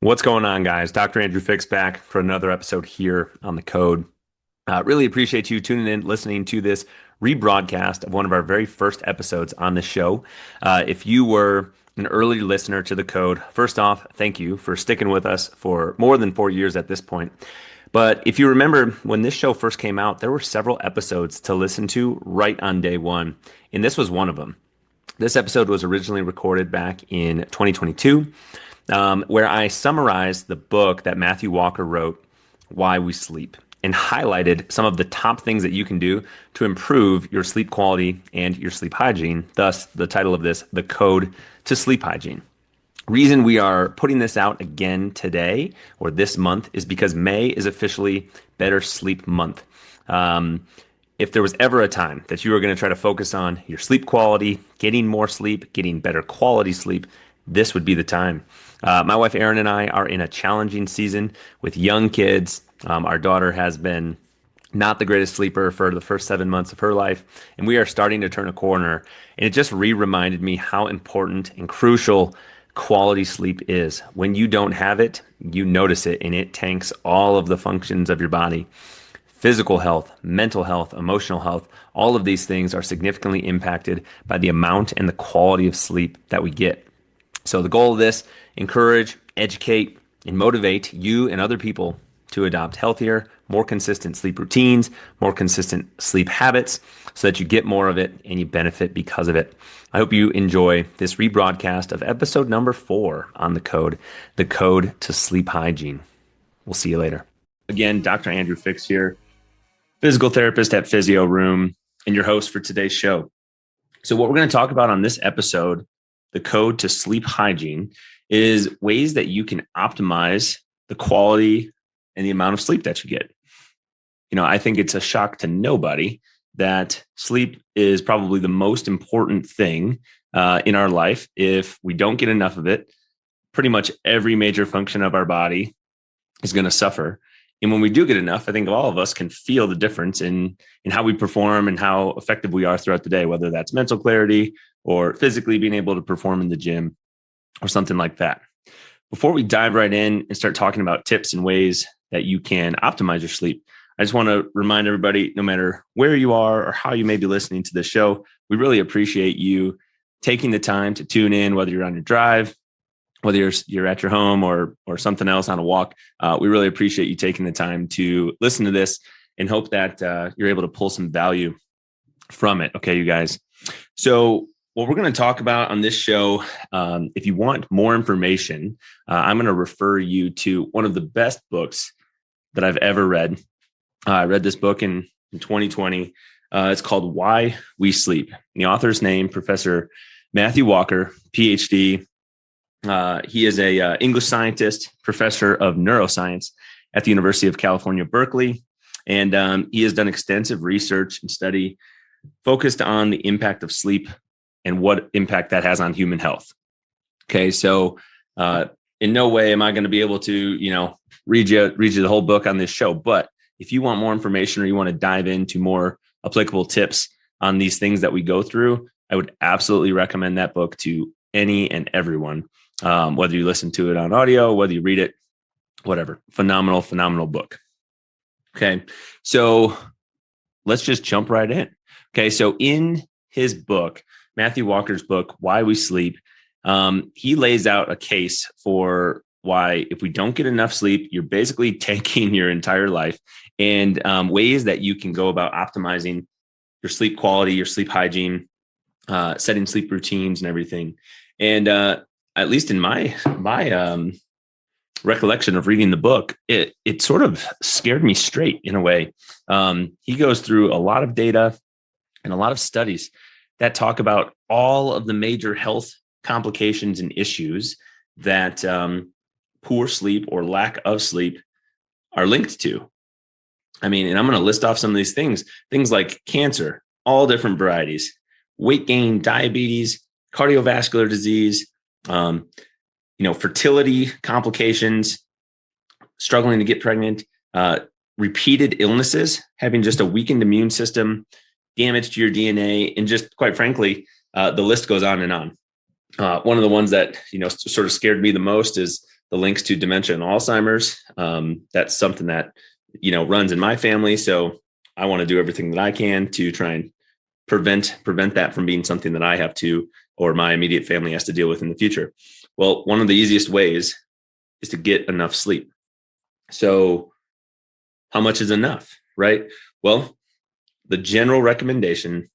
What's going on, guys? Dr. Andrew Fix back for another episode here on the Code. Really appreciate you tuning in, listening to this rebroadcast of one of our very first episodes on the show. If you were an early listener to the Code, first off, thank you for sticking with us for more than 4 years at this point. But if you remember when this show first came out, there were several episodes to listen to right on day one, and this was one of them. This episode was originally recorded back in 2022, where I summarized the book that Matthew Walker wrote, Why We Sleep, and highlighted some of the top things that you can do to improve your sleep quality and your sleep hygiene. Thus, the title of this, The Code to Sleep Hygiene. Reason we are putting this out again today or this month is because May is officially Better Sleep Month. If there was ever a time that you were going to try to focus on your sleep quality, getting more sleep, getting better quality sleep, this would be the time. My wife Erin and I are in a challenging season with young kids. Our daughter has been not the greatest sleeper for the first 7 months of her life, and we are starting to turn a corner. And it just reminded me how important and crucial quality sleep is. When you don't have it, you notice it, and it tanks all of the functions of your body. Physical health, mental health, emotional health, all of these things are significantly impacted by the amount and the quality of sleep that we get. So the goal of this, encourage, educate, and motivate you and other people to adopt healthier, more consistent sleep routines, more consistent sleep habits, so that you get more of it and you benefit because of it. I hope you enjoy this rebroadcast of episode number 4 on the Code to Sleep Hygiene. We'll see you later. Again, Dr. Andrew Fix here, physical therapist at Physio Room, and your host for today's show. So what we're going to talk about on this episode, the Code to Sleep Hygiene, is ways that you can optimize the quality and the amount of sleep that you get. I think it's a shock to nobody that sleep is probably the most important thing in our life. If we don't get enough of it, pretty much every major function of our body is going to suffer. And when we do get enough, I think all of us can feel the difference in how we perform and how effective we are throughout the day, whether that's mental clarity or physically being able to perform in the gym or something like that. Before we dive right in and start talking about tips and ways that you can optimize your sleep, I just want to remind everybody, no matter where you are or how you may be listening to this show, we really appreciate you taking the time to tune in, whether you're on your drive, whether you're at your home or something else on a walk. We really appreciate you taking the time to listen to this and hope that you're able to pull some value from it. Okay, you guys. So what we're going to talk about on this show, if you want more information, I'm going to refer you to one of the best books that I've ever read. I read this book in 2020. It's called Why We Sleep. The author's name, Professor Matthew Walker, PhD. He is a English scientist, professor of neuroscience at the University of California, Berkeley. And he has done extensive research and study focused on the impact of sleep and what impact that has on human health. Okay, so in no way am I going to be able to, read you the whole book on this show. But if you want more information or you want to dive into more applicable tips on these things that we go through, I would absolutely recommend that book to any and everyone, whether you listen to it on audio, whether you read it, whatever. Phenomenal book. Okay, so let's just jump right in. Okay, so in his book, Matthew Walker's book, Why We Sleep, he lays out a case for why if we don't get enough sleep, you're basically tanking your entire life, and ways that you can go about optimizing your sleep quality, your sleep hygiene, setting sleep routines and everything. And at least in my recollection of reading the book, it sort of scared me straight in a way. He goes through a lot of data and a lot of studies that talk about all of the major health complications and issues that poor sleep or lack of sleep are linked to. I mean, and I'm going to list off some of these things like cancer, all different varieties, weight gain, diabetes, cardiovascular disease, fertility complications, struggling to get pregnant, repeated illnesses, having just a weakened immune system, damage to your DNA, and just quite frankly, the list goes on and on. One of the ones that sort of scared me the most is the links to dementia and Alzheimer's. That's something that, runs in my family. So I want to do everything that I can to try and prevent that from being something that I have to, or my immediate family has to deal with in the future. Well, one of the easiest ways is to get enough sleep. So how much is enough, right? Well, the general recommendation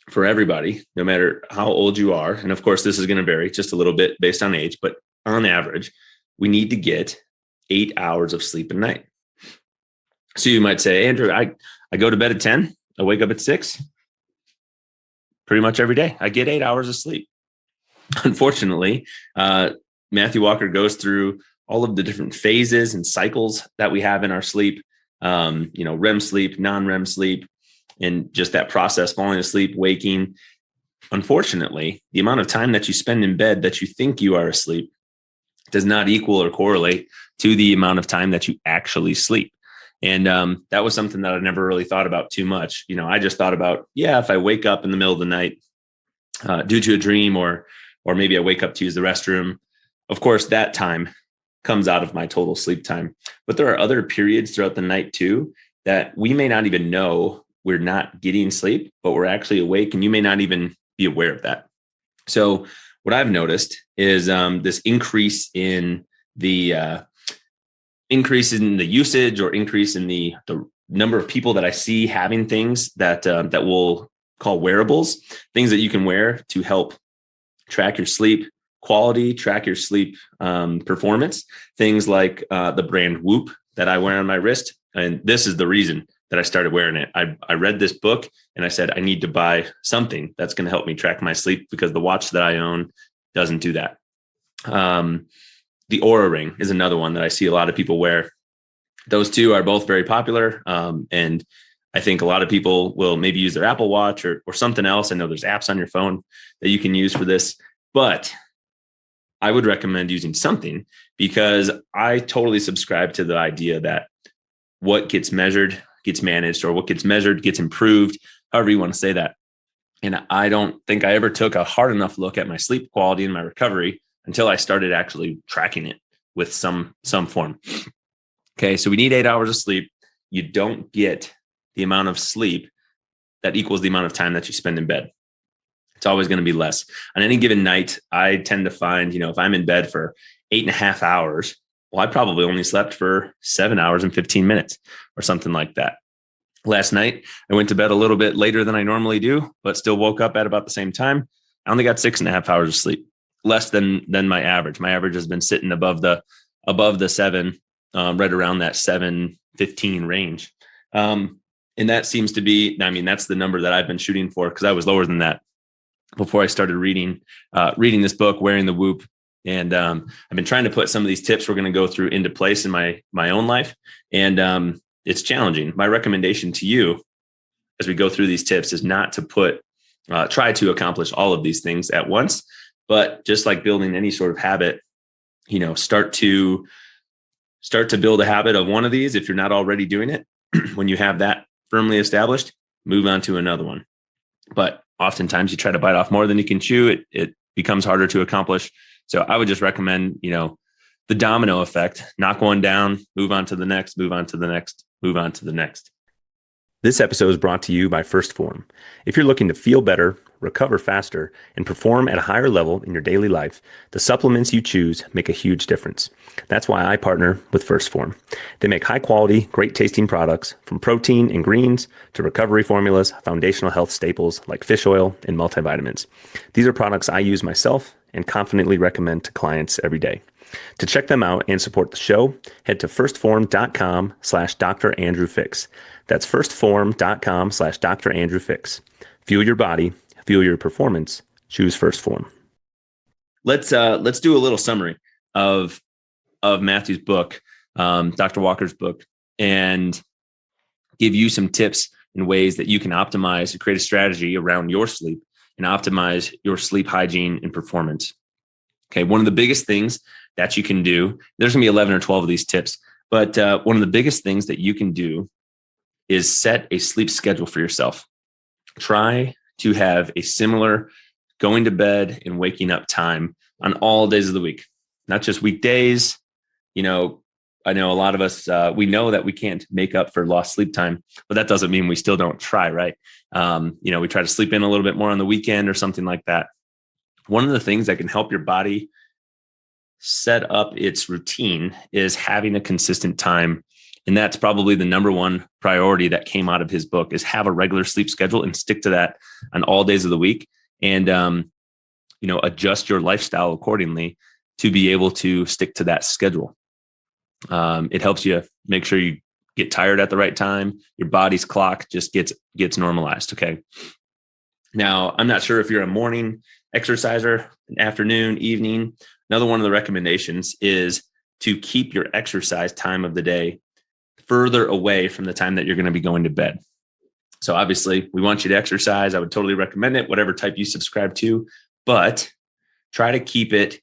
for everybody, no matter how old you are, and of course, this is going to vary just a little bit based on age, but on average, we need to get 8 hours of sleep a night. So you might say, Andrew, I go to bed at 10, I wake up at 6. Pretty much every day, I get 8 hours of sleep. Unfortunately, Matthew Walker goes through all of the different phases and cycles that we have in our sleep, REM sleep, non-REM sleep, and just that process, falling asleep, waking. Unfortunately, the amount of time that you spend in bed that you think you are asleep does not equal or correlate to the amount of time that you actually sleep. And that was something that I never really thought about too much. I just thought about, if I wake up in the middle of the night due to a dream, or maybe I wake up to use the restroom, of course, that time comes out of my total sleep time. But there are other periods throughout the night too that we may not even know we're not getting sleep, but we're actually awake, and you may not even be aware of that. So what I've noticed is this increase in the usage, or increase in the number of people that I see having things that we'll call wearables, things that you can wear to help track your sleep quality, track your sleep performance, things like the brand Whoop that I wear on my wrist. And this is the reason that I started wearing it. I read this book and I said, I need to buy something that's going to help me track my sleep, because the watch that I own doesn't do that. The Oura Ring is another one that I see a lot of people wear. Those two are both very popular. And I think a lot of people will maybe use their Apple Watch or something else. I know there's apps on your phone that you can use for this, but I would recommend using something, because I totally subscribe to the idea that what gets measured gets managed, or what gets measured gets improved, however you want to say that. And I don't think I ever took a hard enough look at my sleep quality and my recovery until I started actually tracking it with some form. Okay, so we need 8 hours of sleep. You don't get the amount of sleep that equals the amount of time that you spend in bed. It's always going to be less. On any given night, I tend to find, if I'm in bed for 8.5 hours, well, I probably only slept for 7 hours and 15 minutes or something like that. Last night, I went to bed a little bit later than I normally do, but still woke up at about the same time. I only got 6.5 hours of sleep, less than my average. My average has been sitting above the 7, right around that 7:15 range. And that seems to be, that's the number that I've been shooting for, because I was lower than that before I started reading this book, wearing the Whoop. And I've been trying to put some of these tips we're going to go through into place in my own life. And it's challenging. My recommendation to you as we go through these tips is not to try to accomplish all of these things at once, but just like building any sort of habit, start to build a habit of one of these. If you're not already doing it, when you have that firmly established, move on to another one. But oftentimes you try to bite off more than you can chew. It becomes harder to accomplish. So I would just recommend, the domino effect, knock one down, move on to the next, move on to the next, move on to the next. This episode is brought to you by First Form. If you're looking to feel better, recover faster, and perform at a higher level in your daily life, the supplements you choose make a huge difference. That's why I partner with First Form. They make high quality, great tasting products, from protein and greens to recovery formulas, foundational health staples like fish oil and multivitamins. These are products I use myself and confidently recommend to clients every day. To check them out and support the show, head to firstform.com/Dr. Andrew Fix. That's firstform.com/Dr. Andrew Fix. Fuel your body, fuel your performance. Choose First Form. Let's do a little summary of Matthew's book, Dr. Walker's book, and give you some tips and ways that you can optimize, create a strategy around your sleep and optimize your sleep hygiene and performance. Okay, one of the biggest things that you can do, there's going to be 11 or 12 of these tips, but one of the biggest things that you can do is set a sleep schedule for yourself. Try to have a similar going to bed and waking up time on all days of the week, not just weekdays, I know a lot of us, we know that we can't make up for lost sleep time, but that doesn't mean we still don't try, right? We try to sleep in a little bit more on the weekend or something like that. One of the things that can help your body set up its routine is having a consistent time. And that's probably the number one priority that came out of his book, is have a regular sleep schedule and stick to that on all days of the week. And, adjust your lifestyle accordingly to be able to stick to that schedule. It helps you make sure you get tired at the right time. Your body's clock just gets normalized. Okay. Now, I'm not sure if you're a morning exerciser, an afternoon, evening. Another one of the recommendations is to keep your exercise time of the day further away from the time that you're going to be going to bed. So obviously, we want you to exercise. I would totally recommend it, whatever type you subscribe to, but try to keep it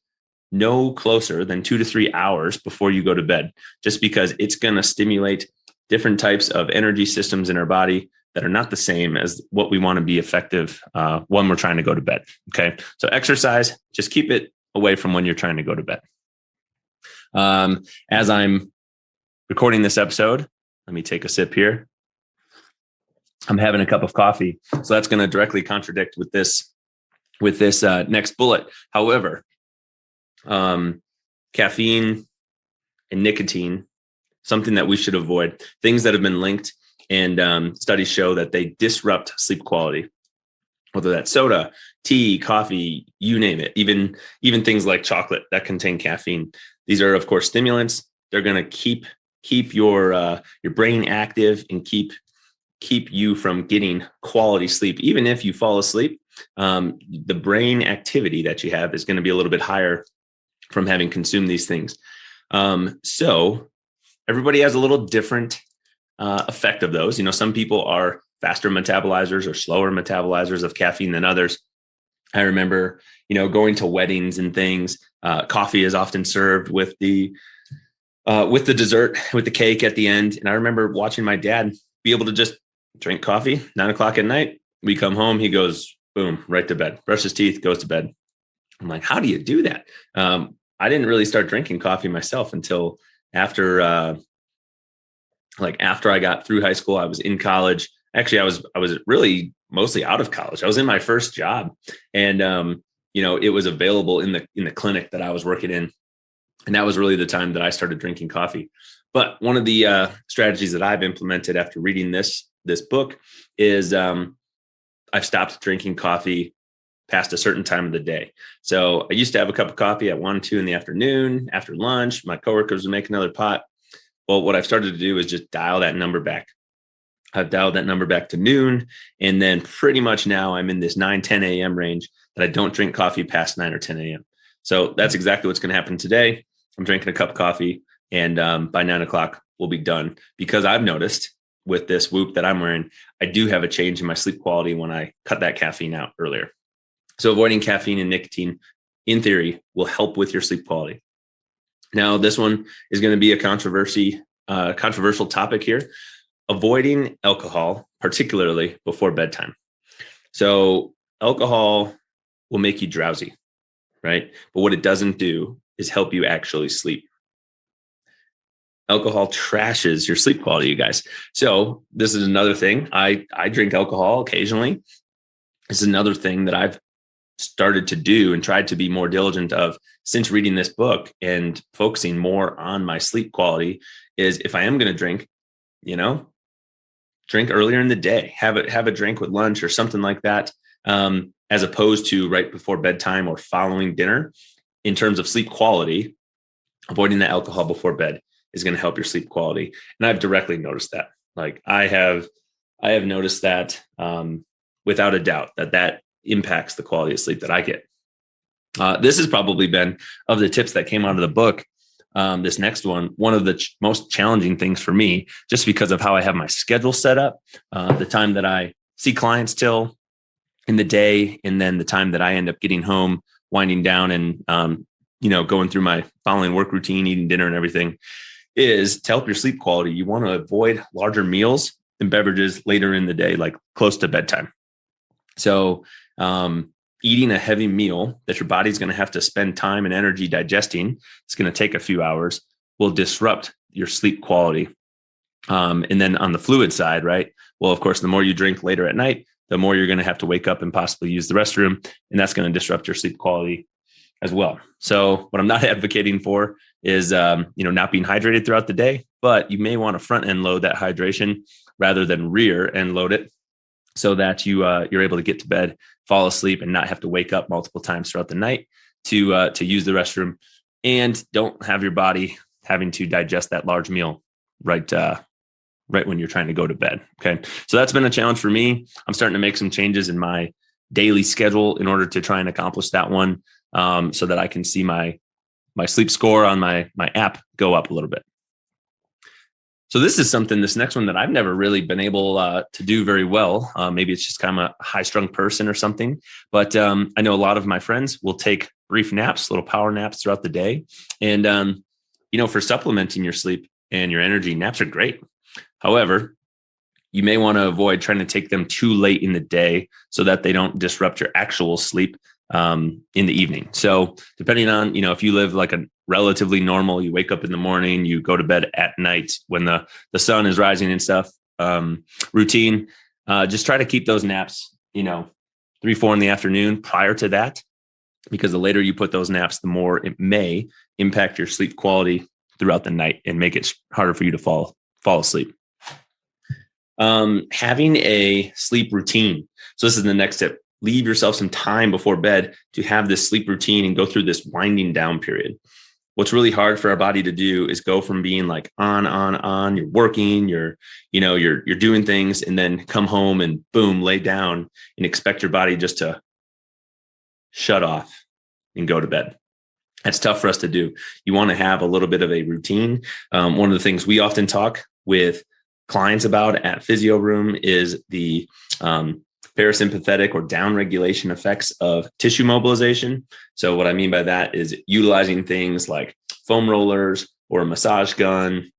no closer than 2 to 3 hours before you go to bed, just because it's going to stimulate different types of energy systems in our body that are not the same as what we want to be effective when we're trying to go to bed. Okay. So exercise, just keep it away from when you're trying to go to bed. As I'm recording this episode, let me take a sip here. I'm having a cup of coffee. So that's going to directly contradict with this next bullet. However, caffeine and nicotine, something that we should avoid, things that have been linked, and studies show that they disrupt sleep quality, whether that's soda, tea, coffee, you name it, even things like chocolate that contain caffeine. These are, of course, stimulants. They're going to keep your brain active and keep you from getting quality sleep. Even if you fall asleep, the brain activity that you have is going to be a little bit higher from having consumed these things. So everybody has a little different effect of those. Some people are faster metabolizers or slower metabolizers of caffeine than others. I remember, going to weddings and things. Coffee is often served with the dessert, with the cake at the end. And I remember watching my dad be able to just drink coffee 9:00 at night. We come home, he goes, boom, right to bed, brush his teeth, goes to bed. I'm like, how do you do that? I didn't really start drinking coffee myself until after I got through high school. I was in college. Actually, I was really mostly out of college. I was in my first job, and it was available in the clinic that I was working in, and that was really the time that I started drinking coffee. But one of the strategies that I've implemented after reading this book is I've stopped drinking coffee past a certain time of the day. So I used to have a cup of coffee at 1, 2 in the afternoon, after lunch. My coworkers would make another pot. Well, what I've started to do is just dial that number back. I've dialed that number back to noon. And then pretty much now I'm in this 9, 10 a.m. range that I don't drink coffee past 9 or 10 a.m. So that's exactly what's going to happen today. I'm drinking a cup of coffee, and by 9:00 we'll be done, because I've noticed with this Whoop that I'm wearing, I do have a change in my sleep quality when I cut that caffeine out earlier. So avoiding caffeine and nicotine, in theory, will help with your sleep quality. Now, this one is going to be a controversial topic here. Avoiding alcohol, particularly before bedtime. So alcohol will make you drowsy, right? But what it doesn't do is help you actually sleep. Alcohol trashes your sleep quality, you guys. So this is another thing. I drink alcohol occasionally. This is another thing that I've started to do and tried to be more diligent of since reading this book and focusing more on my sleep quality, is if I am going to drink, drink earlier in the day, have a drink with lunch or something like that, as opposed to right before bedtime or following dinner. In terms of sleep quality, avoiding the alcohol before bed is going to help your sleep quality. And I've directly noticed that. Like I have noticed that without a doubt that impacts the quality of sleep that I get. This has probably been, of the tips that came out of the book, this next one of the most challenging things for me, just because of how I have my schedule set up, the time that I see clients till in the day, and then the time that I end up getting home, winding down, and going through my following work routine, eating dinner and everything, is to help your sleep quality. You want to avoid larger meals and beverages later in the day, like close to bedtime. So eating a heavy meal that your body's going to have to spend time and energy digesting, it's going to take a few hours. will disrupt your sleep quality. And then on the fluid side, right? Well, of course, the more you drink later at night, the more you're going to have to wake up and possibly use the restroom. And that's going to disrupt your sleep quality as well. So what I'm not advocating for is, not being hydrated throughout the day, but you may want to front end load that hydration rather than rear end load it, so that you're able to get to bed, fall asleep, and not have to wake up multiple times throughout the night to use the restroom, and don't have your body having to digest that large meal right when you're trying to go to bed. Okay. So that's been a challenge for me. I'm starting to make some changes in my daily schedule in order to try and accomplish that one, so that I can see my sleep score on my app go up a little bit. So this next one that I've never really been able to do very well. Maybe it's just kind of a high strung person or something, but I know a lot of my friends will take brief naps, little power naps throughout the day. And, for supplementing your sleep and your energy, naps are great. However, you may want to avoid trying to take them too late in the day so that they don't disrupt your actual sleep in the evening. So depending on, if you live like a relatively normal, you wake up in the morning, you go to bed at night when the sun is rising and stuff, routine, just try to keep those naps, 3-4 in the afternoon prior to that, because the later you put those naps, the more it may impact your sleep quality throughout the night and make it harder for you to fall asleep. Having a sleep routine. So this is the next tip. Leave yourself some time before bed to have this sleep routine and go through this winding down period. What's really hard for our body to do is go from being like on, you're working, you're doing things, and then come home and boom, lay down and expect your body just to shut off and go to bed. That's tough for us to do. You want to have a little bit of a routine. One of the things we often talk with clients about at Physio Room is the parasympathetic or down regulation effects of tissue mobilization. So what I mean by that is utilizing things like foam rollers or a massage gun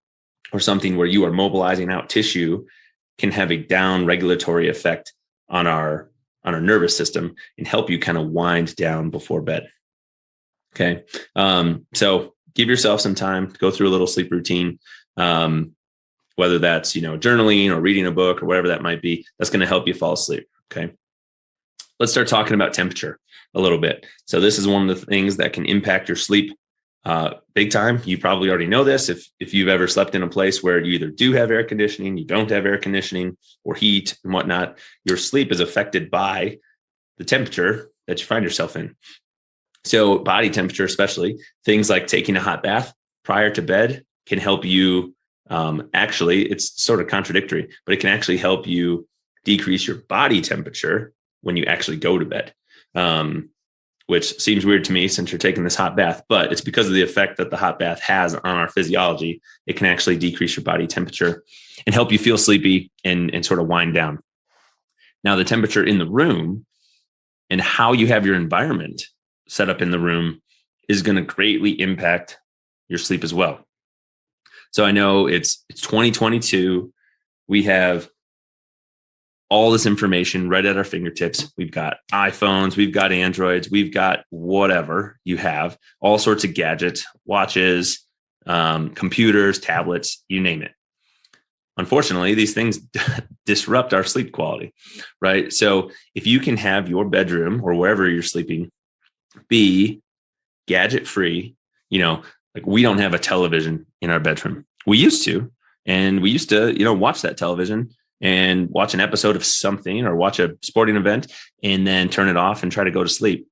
or something where you are mobilizing out tissue can have a down regulatory effect on our nervous system and help you kind of wind down before bed. Okay. So give yourself some time to go through a little sleep routine. Whether that's, journaling or reading a book or whatever that might be, that's going to help you fall asleep. Okay. Let's start talking about temperature a little bit. So this is one of the things that can impact your sleep big time. You probably already know this. If you've ever slept in a place where you either do have air conditioning, you don't have air conditioning or heat and whatnot, your sleep is affected by the temperature that you find yourself in. So body temperature, especially things like taking a hot bath prior to bed, can help you. Actually, it's sort of contradictory, but it can actually help you decrease your body temperature when you actually go to bed, which seems weird to me since you're taking this hot bath, but it's because of the effect that the hot bath has on our physiology. It can actually decrease your body temperature and help you feel sleepy and sort of wind down. Now, the temperature in the room and how you have your environment set up in the room is going to greatly impact your sleep as well. So I know it's 2022. We have all this information right at our fingertips. We've got iPhones, we've got Androids, we've got whatever you have, all sorts of gadgets, watches, computers, tablets, you name it. Unfortunately, these things disrupt our sleep quality, right? So if you can have your bedroom or wherever you're sleeping be gadget free, like we don't have a television in our bedroom. We used to watch that television and watch an episode of something or watch a sporting event and then turn it off and try to go to sleep.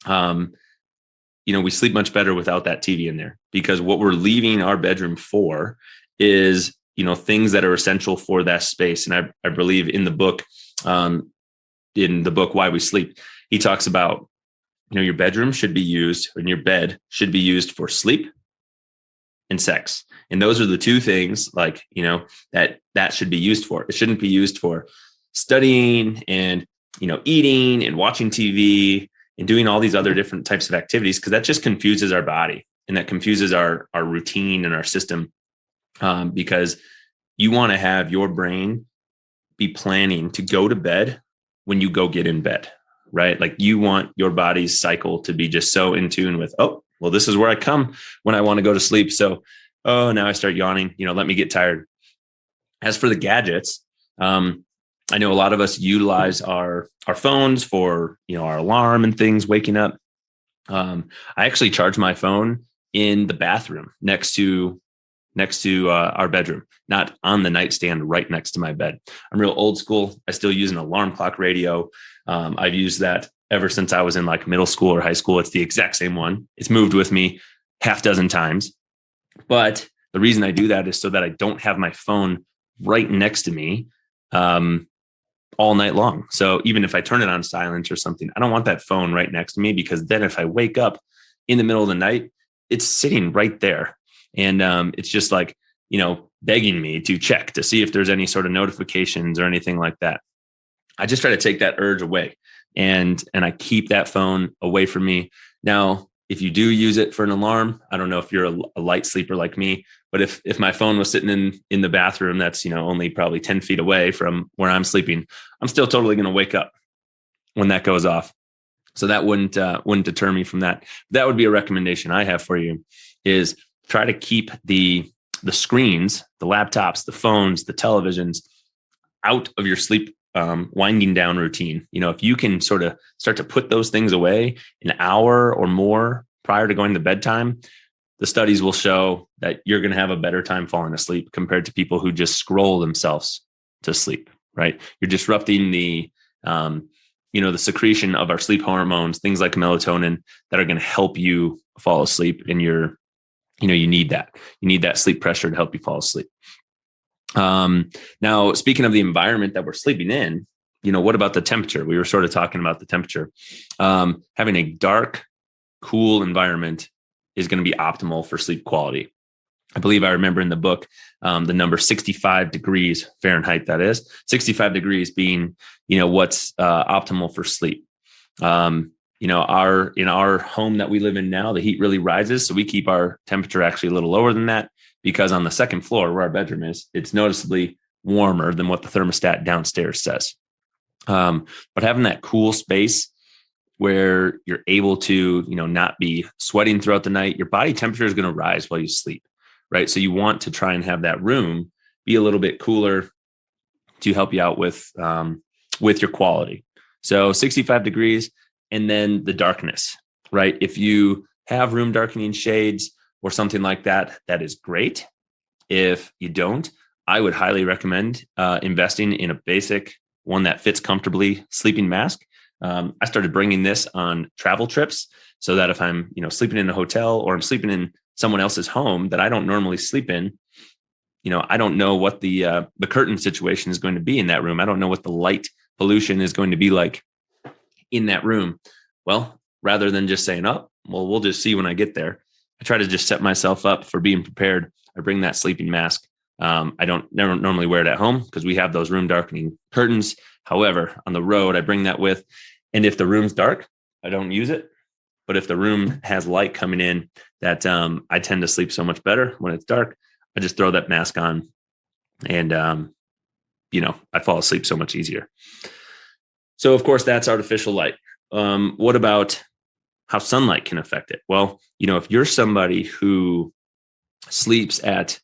We sleep much better without that TV in there, because what we're leaving our bedroom for is, things that are essential for that space. And I believe in the book, Why We Sleep, he talks about, your bedroom should be used, and your bed should be used for sleep and sex. And those are the two things that should be used for. It shouldn't be used for studying and, eating and watching TV and doing all these other different types of activities, because that just confuses our body and that confuses our routine and our system, because you want to have your brain be planning to go to bed when you go get in bed. Right? Like you want your body's cycle to be just so in tune with, oh, well, this is where I come when I want to go to sleep. So, oh, now I start yawning, let me get tired. As for the gadgets, I know a lot of us utilize our phones for, our alarm and things, waking up. I actually charge my phone in the bathroom next to our bedroom, not on the nightstand right next to my bed. I'm real old school. I still use an alarm clock radio. I've used that ever since I was in like middle school or high school. It's the exact same one. It's moved with me half dozen times. But the reason I do that is so that I don't have my phone right next to me all night long. So even if I turn it on silent or something, I don't want that phone right next to me, because then if I wake up in the middle of the night, it's sitting right there. And it's just like, begging me to check to see if there's any sort of notifications or anything like that. I just try to take that urge away, and I keep that phone away from me. Now, if you do use it for an alarm, I don't know if you're a light sleeper like me, but if my phone was sitting in the bathroom, that's, only probably 10 feet away from where I'm sleeping, I'm still totally going to wake up when that goes off. So that wouldn't deter me from that. That would be a recommendation I have for you, is try to keep the screens, the laptops, the phones, the televisions out of your sleep winding down routine. If you can sort of start to put those things away an hour or more prior to going to bedtime, the studies will show that you're going to have a better time falling asleep compared to people who just scroll themselves to sleep, right? You're disrupting the secretion of our sleep hormones, things like melatonin, that are going to help you fall asleep. And you need that sleep pressure to help you fall asleep. Now, speaking of the environment that we're sleeping in, what about the temperature? We were sort of talking about the temperature. Having a dark, cool environment is going to be optimal for sleep quality. I believe I remember in the book, the number 65 degrees Fahrenheit, that is 65 degrees being, what's optimal for sleep. In our home that we live in now, the heat really rises. So we keep our temperature actually a little lower than that, because on the second floor where our bedroom is, it's noticeably warmer than what the thermostat downstairs says. But having that cool space where you're able to, not be sweating throughout the night, your body temperature is going to rise while you sleep, right? So you want to try and have that room be a little bit cooler to help you out with your quality. So 65 degrees, and then the darkness, right? If you have room darkening shades or something like that, that is great. If you don't, I would highly recommend investing in a basic one that fits comfortably sleeping mask. I started bringing this on travel trips, so that if I'm, sleeping in a hotel or I'm sleeping in someone else's home that I don't normally sleep in, I don't know what the curtain situation is going to be in that room. I don't know what the light pollution is going to be like in that room. Well, rather than just saying, oh, well, we'll just see when I get there, I try to just set myself up for being prepared. I bring that sleeping mask. I don't never normally wear it at home because we have those room darkening curtains. However, on the road, I bring that with. And if the room's dark, I don't use it. But if the room has light coming in, that I tend to sleep so much better when it's dark. I just throw that mask on, and I fall asleep so much easier. So, of course, that's artificial light. What about how sunlight can affect it? Well, if you're somebody who sleeps at,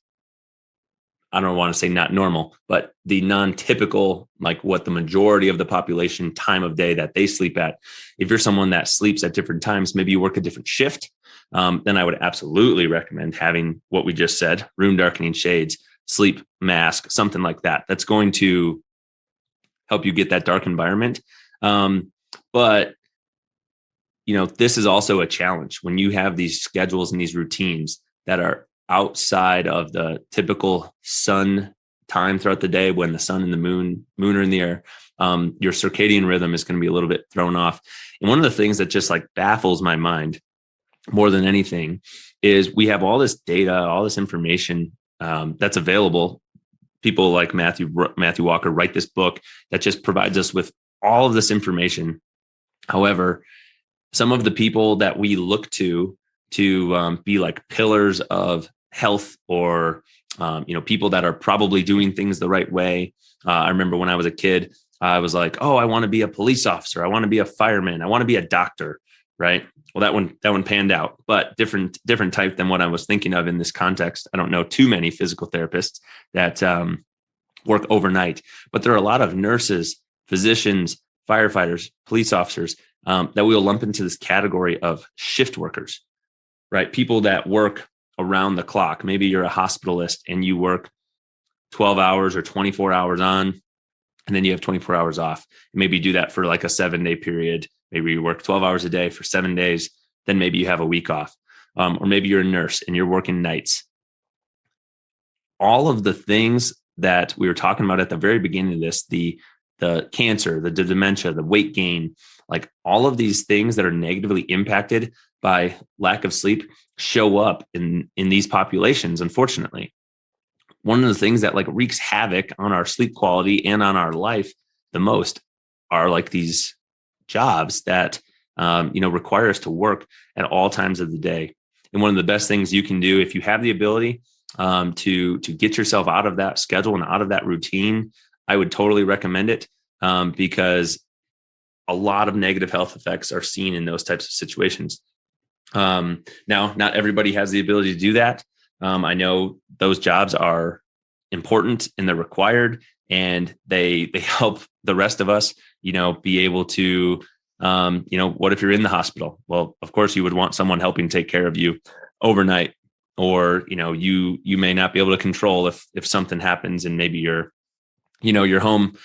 I don't want to say not normal, but the non-typical, like what the majority of the population time of day that they sleep at. If you're someone that sleeps at different times, maybe you work a different shift, then I would absolutely recommend having what we just said, room darkening shades, sleep mask, something like that. That's going to help you get that dark environment. But this is also a challenge when you have these schedules and these routines that are outside of the typical sun time throughout the day, when the sun and the moon are in the air. Your circadian rhythm is going to be a little bit thrown off. And one of the things that just like baffles my mind more than anything is we have all this data, all this information that's available. People like Matthew Walker write this book that just provides us with all of this information. However, some of the people that we look to be like pillars of health, or people that are probably doing things the right way. I remember when I was a kid, I was like, oh, I want to be a police officer. I want to be a fireman. I want to be a doctor, right? Well, that one panned out, but different type than what I was thinking of in this context. I don't know too many physical therapists that work overnight, but there are a lot of nurses, physicians, firefighters, police officers that we will lump into this category of shift workers, right? People that work around the clock. Maybe you're a hospitalist and you work 12 hours or 24 hours on, and then you have 24 hours off. Maybe you do that for like a 7-day period. Maybe you work 12 hours a day for 7 days. Then maybe you have a week off. Or maybe you're a nurse and you're working nights. All of the things that we were talking about at the very beginning of this, the cancer, the dementia, the weight gain, like all of these things that are negatively impacted by lack of sleep show up in these populations, unfortunately. One of the things that like wreaks havoc on our sleep quality and on our life the most are like these jobs that require us to work at all times of the day. And one of the best things you can do if you have the ability to get yourself out of that schedule and out of that routine, I would totally recommend it because a lot of negative health effects are seen in those types of situations. Now, not everybody has the ability to do that. I know those jobs are important and they're required, and they help the rest of us, be able to, what if you're in the hospital? Well, of course you would want someone helping take care of you overnight, or, you may not be able to control if something happens and maybe your home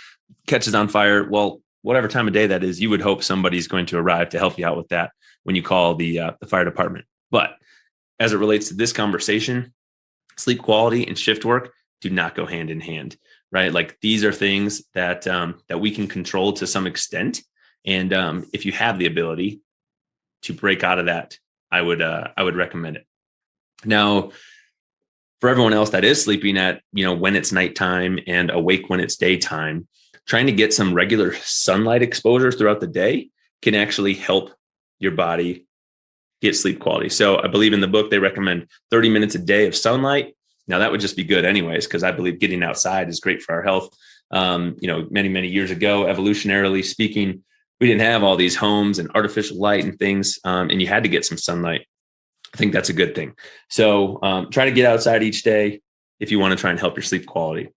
catches on fire. Well, whatever time of day that is, you would hope somebody's going to arrive to help you out with that when you call the fire department. But as it relates to this conversation, sleep quality and shift work do not go hand in hand, right? Like these are things that we can control to some extent. And if you have the ability to break out of that, I would recommend it. Now, for everyone else that is sleeping at, when it's nighttime and awake when it's daytime, trying to get some regular sunlight exposure throughout the day can actually help your body get sleep quality. So I believe in the book, they recommend 30 minutes a day of sunlight. Now that would just be good anyways, because I believe getting outside is great for our health. Many, many years ago, evolutionarily speaking, we didn't have all these homes and artificial light and things, and you had to get some sunlight. I think that's a good thing. So try to get outside each day if you want to try and help your sleep quality.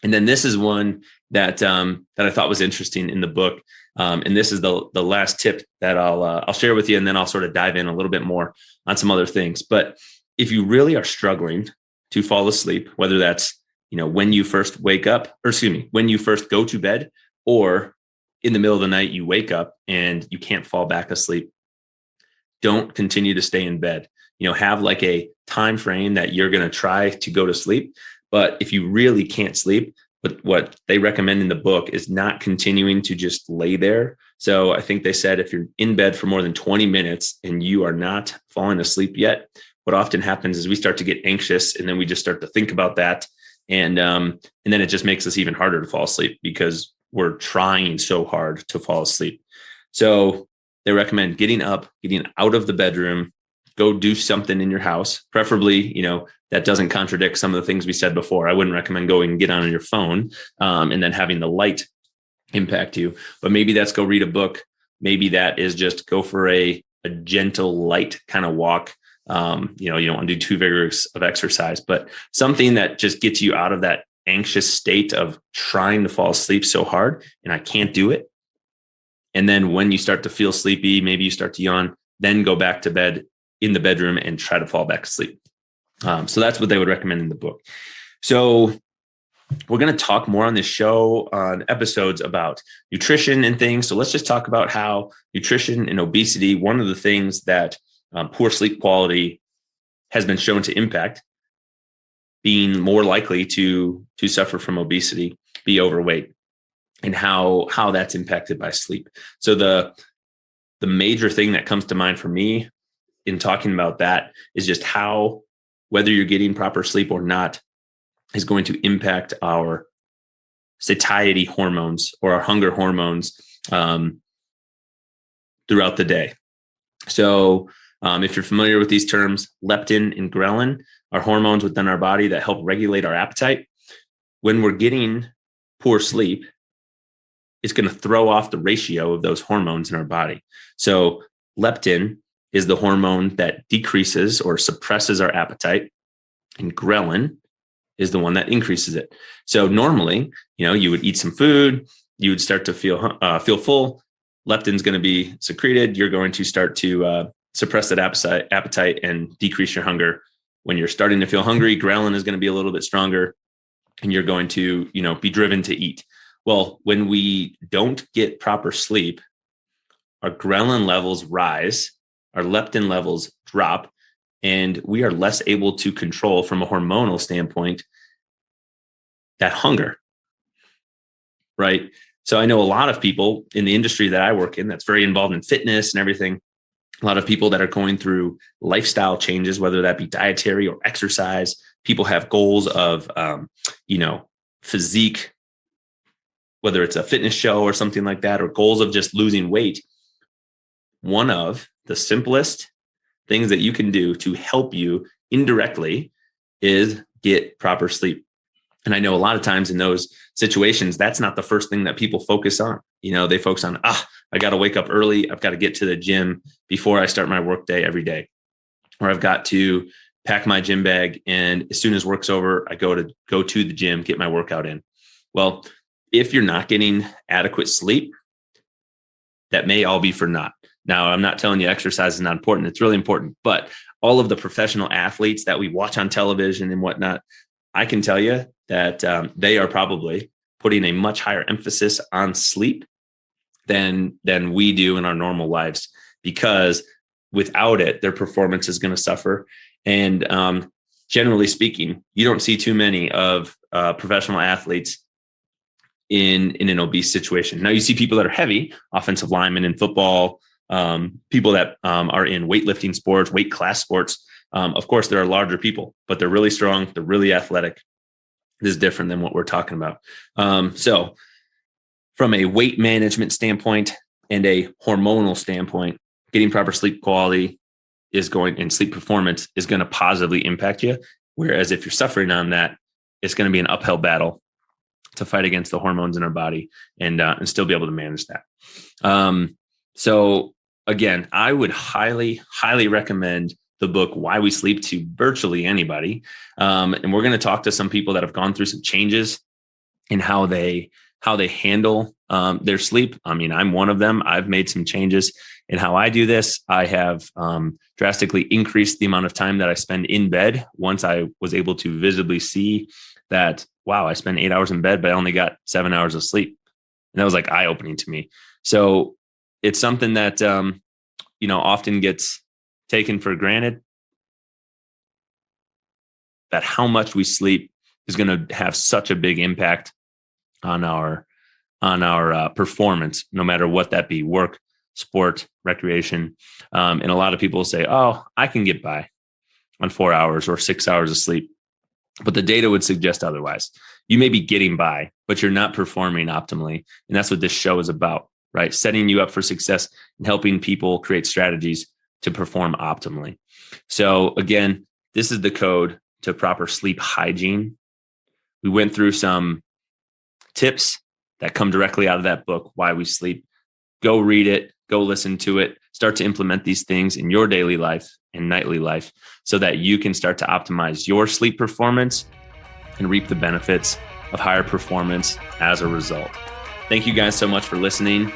And then this is one that I thought was interesting in the book. And this is the last tip that I'll share with you, and then I'll sort of dive in a little bit more on some other things. But if you really are struggling to fall asleep, whether that's when you first wake up, or when you first go to bed, or in the middle of the night you wake up and you can't fall back asleep, don't continue to stay in bed. Have like a time frame that you're going to try to go to sleep. But if you really can't sleep, but what they recommend in the book is not continuing to just lay there. So I think they said if you're in bed for more than 20 minutes and you are not falling asleep yet, what often happens is we start to get anxious, and then we just start to think about that. And then it just makes us even harder to fall asleep because we're trying so hard to fall asleep. So they recommend getting up, getting out of the bedroom, go do something in your house, preferably, that doesn't contradict some of the things we said before. I wouldn't recommend going and get on your phone and then having the light impact you. But maybe that's go read a book. Maybe that is just go for a gentle, light kind of walk. You don't want to do too vigorous of exercise, but something that just gets you out of that anxious state of trying to fall asleep so hard and I can't do it. And then when you start to feel sleepy, maybe you start to yawn, then go back to bed in the bedroom and try to fall back asleep. So that's what they would recommend in the book. So we're going to talk more on this show on episodes about nutrition and things. So let's just talk about how nutrition and obesity, one of the things that poor sleep quality has been shown to impact, being more likely to suffer from obesity, be overweight, and how that's impacted by sleep. So the major thing that comes to mind for me in talking about that is just how whether you're getting proper sleep or not is going to impact our satiety hormones or our hunger hormones throughout the day. So if you're familiar with these terms, leptin and ghrelin are hormones within our body that help regulate our appetite. When we're getting poor sleep, it's going to throw off the ratio of those hormones in our body. So Leptin is the hormone that decreases or suppresses our appetite, and ghrelin is the one that increases it. So normally, you would eat some food, you would start to feel full. Leptin's going to be secreted. You're going to start to suppress that appetite and decrease your hunger. When you're starting to feel hungry, ghrelin is going to be a little bit stronger, and you're going to, be driven to eat. Well, when we don't get proper sleep, our ghrelin levels rise, our leptin levels drop, and we are less able to control from a hormonal standpoint that hunger, right? So I know a lot of people in the industry that I work in that's very involved in fitness and everything. A lot of people that are going through lifestyle changes, whether that be dietary or exercise. People have goals of, physique, whether it's a fitness show or something like that, or goals of just losing weight. One of the simplest things that you can do to help you indirectly is get proper sleep. And I know a lot of times in those situations, that's not the first thing that people focus on. They focus on, I got to wake up early. I've got to get to the gym before I start my work day every day. Or I've got to pack my gym bag. And as soon as work's over, I go to the gym, get my workout in. Well, if you're not getting adequate sleep, that may all be for naught. Now, I'm not telling you exercise is not important. It's really important. But all of the professional athletes that we watch on television and whatnot, I can tell you that they are probably putting a much higher emphasis on sleep than we do in our normal lives, because without it, their performance is going to suffer. And generally speaking, you don't see too many of professional athletes in an obese situation. Now you see people that are heavy, offensive linemen in football, people that are in weightlifting sports, weight class sports. Of course, there are larger people, but they're really strong. They're really athletic. This is different than what we're talking about. So from a weight management standpoint and a hormonal standpoint, getting proper sleep quality and sleep performance is going to positively impact you. Whereas if you're suffering on that, it's going to be an uphill battle to fight against the hormones in our body and still be able to manage that. So again, I would highly, highly recommend the book, Why We Sleep, to virtually anybody. And we're going to talk to some people that have gone through some changes in how they handle their sleep. I mean, I'm one of them. I've made some changes in how I do this. I have drastically increased the amount of time that I spend in bed once I was able to visibly see that, wow, I spend 8 hours in bed, but I only got 7 hours of sleep. And that was like eye-opening to me. So it's something that, often gets taken for granted, that how much we sleep is going to have such a big impact on our performance, no matter what that be: work, sport, recreation. And a lot of people say, oh, I can get by on 4 hours or 6 hours of sleep. But the data would suggest otherwise. You may be getting by, but you're not performing optimally. And that's what this show is about, right? Setting you up for success and helping people create strategies to perform optimally. So again, this is the code to proper sleep hygiene. We went through some tips that come directly out of that book, Why We Sleep. Go read it, go listen to it, start to implement these things in your daily life and nightly life so that you can start to optimize your sleep performance and reap the benefits of higher performance as a result. Thank you guys so much for listening.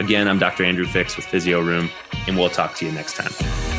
Again, I'm Dr. Andrew Fix with Physio Room, and we'll talk to you next time.